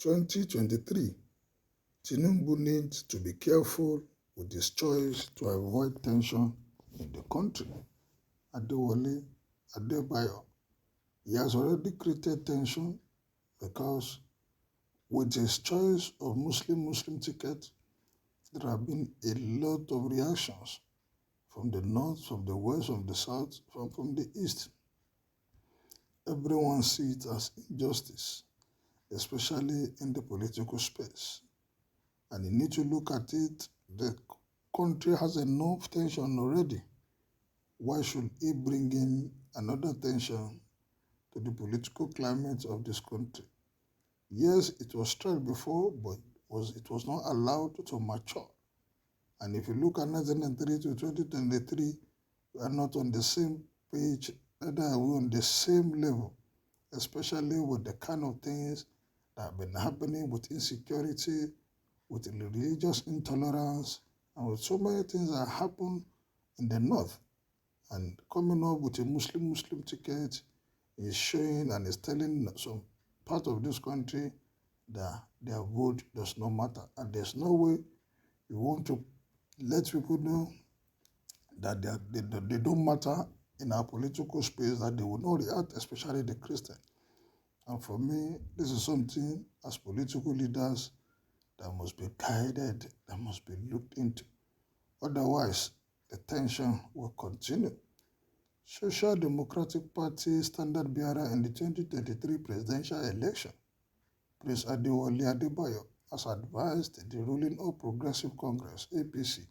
2023, Tinubu needs to be careful with his choice to avoid tension in the country. Adewale Adebayo, he has already created tension because with his choice of Muslim ticket, there have been a lot of reactions from the north, from the west, from the south, from the east. Everyone sees it as injustice, especially in the political space. And you need to look at it, the country has enough tension already. Why should he bring in another tension to the political climate of this country? Yes, it was tried before, but it was not allowed to mature. And if you look at 1993 to 2023, we are not on the same page, neither are we on the same level, especially with the kind of things that have been happening with insecurity, with religious intolerance, and with so many things that happen in the north. And coming up with a Muslim ticket is showing and is telling some part of this country that their vote does not matter. And there's no way you want to let people know that they don't matter in our political space, that they will not react, especially the Christian. And for me, this is something as political leaders that must be guided, that must be looked into. Otherwise, the tension will continue. Social Democratic Party standard bearer in the 2023 presidential election, Prince Adewale Adebayo, has advised the ruling All Progressive Congress, APC,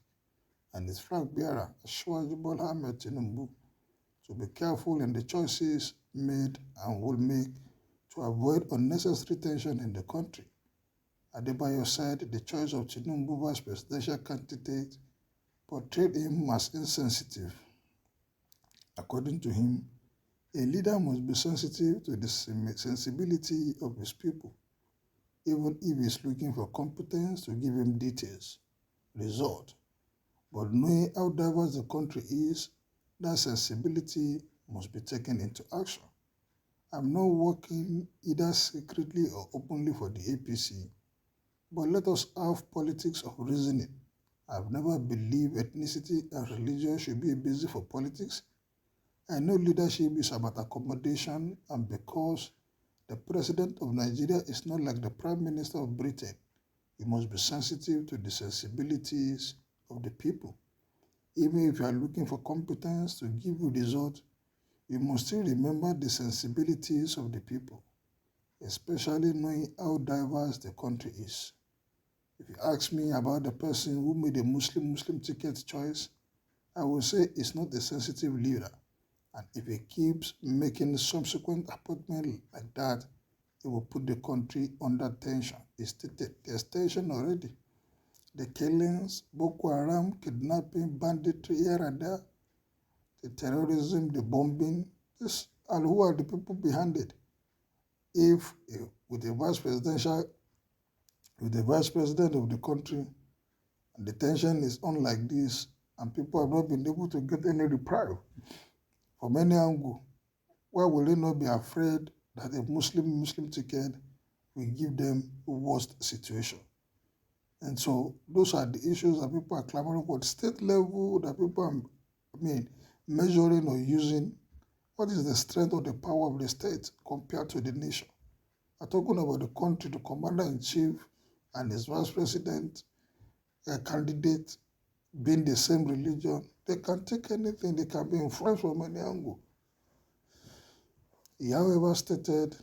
and its flag bearer, Ñśíóñ Bola Ahmed Tinubu, to be careful in the choices made and will make to avoid unnecessary tension in the country. Adebayo said the choice of Tinubu as presidential candidate portrayed him as insensitive. According to him, a leader must be sensitive to the sensibility of his people, even if he is looking for competence to give him details, result. But knowing how diverse the country is, that sensibility must be taken into action. I'm not working either secretly or openly for the APC, but let us have politics of reasoning. I've never believed ethnicity and religion should be a basis for politics. I know leadership is about accommodation, and because the President of Nigeria is not like the Prime Minister of Britain, you must be sensitive to the sensibilities of the people. Even if you are looking for competence to give you results, you must still remember the sensibilities of the people, especially knowing how diverse the country is. If you ask me about the person who made a Muslim ticket choice, I will say it's not a sensitive leader. And if he keeps making subsequent appointments like that, it will put the country under tension. There's tension already. The killings, Boko Haram, kidnapping, banditry here and there, the terrorism, the bombing, and who are the people behind it? If with the vice president of the country, and the tension is on like this, and people have not been able to get any reprieve from any angle, why will they not be afraid that a Muslim ticket will give them a worst situation? And so those are the issues that people are clamoring for. At state level, that people are measuring or using. What is the strength or the power of the state compared to the nation? I'm talking about the country, the commander-in-chief and his vice president, a candidate being the same religion. They can take anything, they can be influenced from any angle. He, however, stated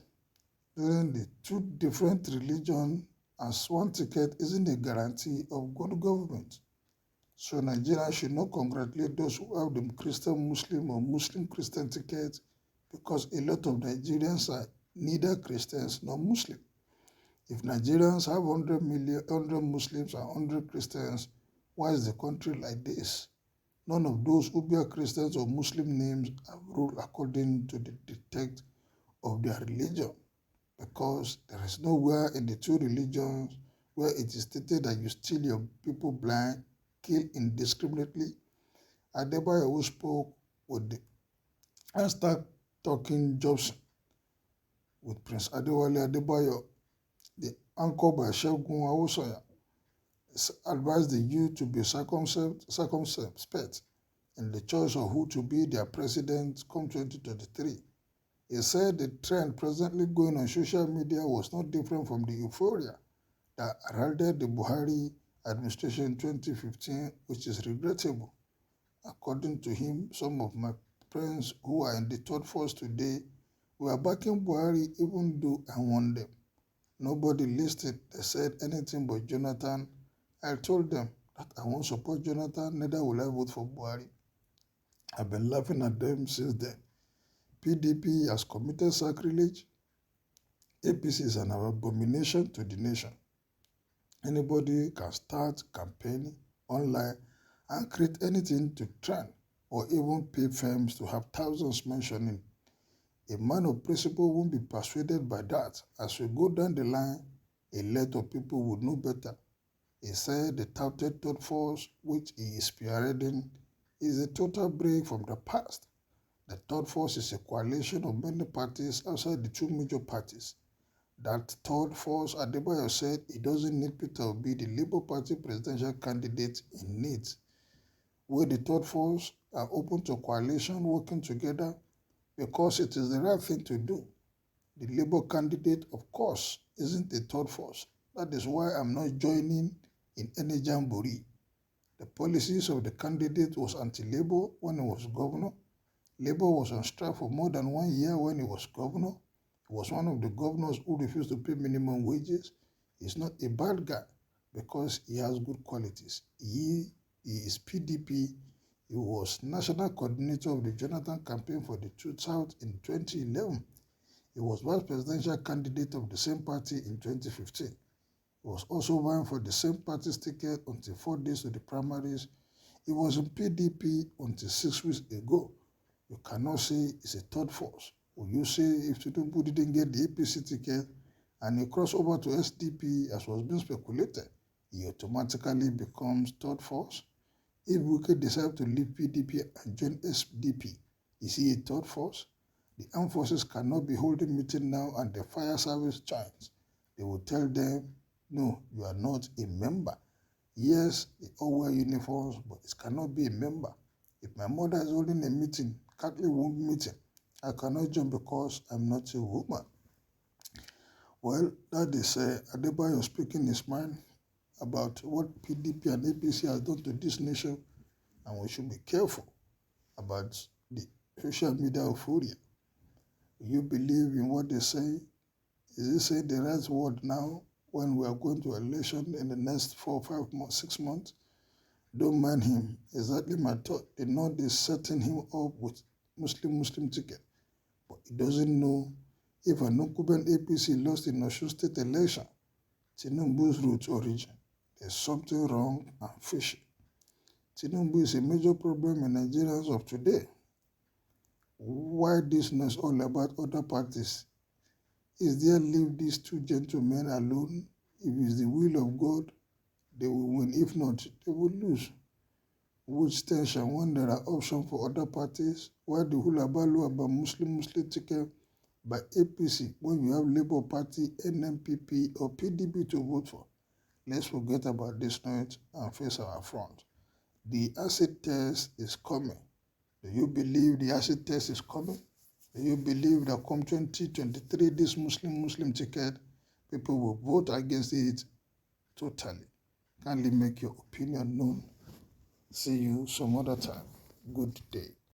during the two different religions as one ticket isn't a guarantee of good government. So Nigeria should not congratulate those who have the Christian-Muslim or Muslim-Christian ticket, because a lot of Nigerians are neither Christians nor Muslim. If Nigerians have 100 Muslims and 100 Christians, why is the country like this? None of those who bear Christians or Muslim names have ruled according to the text of their religion, because there is nowhere in the two religions where it is stated that you steal your people blind, kill indiscriminately. Adebayo, who spoke with the #TalkingJobson with Prince Adewale Adebayo, the anchored by Ṣẹ́gun Awósànyà, advised the youth to be circumspect in the choice of who to be their president come 2023. He said the trend presently going on social media was not different from the euphoria that heralded the Buhari administration in 2015, which is regrettable. According to him, some of my friends who are in the third force today were backing Buhari even though I won them. Nobody listed, they said anything but Jonathan. I told them that I won't support Jonathan, neither will I vote for Buhari. I've been laughing at them since then. PDP has committed sacrilege. APC is an abomination to the nation. Anybody can start campaigning online and create anything to trend or even pay firms to have thousands mentioning. A man of principle won't be persuaded by that. As we go down the line, a lot of people would know better. He said the touted third force, which he is spearheading, is a total break from the past. The third force is a coalition of many parties outside the two major parties. That third force, Adebayo said, he doesn't need Peter Obi, the Labour Party presidential candidate, in needs. Where the third force are open to coalition working together because it is the right thing to do. The Labour candidate, of course, isn't a third force. That is why I'm not joining in any jamboree. The policies of the candidate was anti-Labour when he was governor. Labour was on strike for more than 1 year when he was governor. He was one of the governors who refused to pay minimum wages. He's not a bad guy because he has good qualities. He is PDP. He was national coordinator of the Jonathan campaign for the South in 2011. He was vice presidential candidate of the same party in 2015. He was also vying for the same party's ticket until 4 days to the primaries. He was in PDP until 6 weeks ago. You cannot say it's a third force. Will you say if Tinubu didn't get the APC ticket and he crossed over to SDP as was being speculated, he automatically becomes third force? If Wike decides to leave PDP and join SDP, is he a third force? The armed forces cannot be holding meeting now and the fire service joins. They will tell them, no, you are not a member. Yes, they all wear uniforms, but it cannot be a member. If my mother is holding a meeting, Catholic meeting, I cannot join because I'm not a woman. Well, that is Adebayo speaking his mind about what PDP and APC has done to this nation, and we should be careful about the social media euphoria. You believe in what they say? Is it saying the right word now when we are going to election in the next 4, 5 months, 6 months? Don't mind him. Exactly my thought. The North is setting him up with Muslim ticket. But he doesn't know if an incumbent APC lost in Ñśíóñ state election, Tinubu's root origin. There's something wrong and fishy. Tinubu is a major problem in Nigerians of today. Why this noise all about other parties? Is there leave these two gentlemen alone? If it's the will of God, they will win. If not, they will lose. Which tension when there are options for other parties? Why the hulabaloo about Muslim ticket by APC when you have Labour Party, NMPP or PDP to vote for? Let's forget about this night and face our front. The acid test is coming. Do you believe the acid test is coming? Do you believe that come 2023, this Muslim ticket, people will vote against it totally? Kindly make your opinion known. See you some other time. Good day.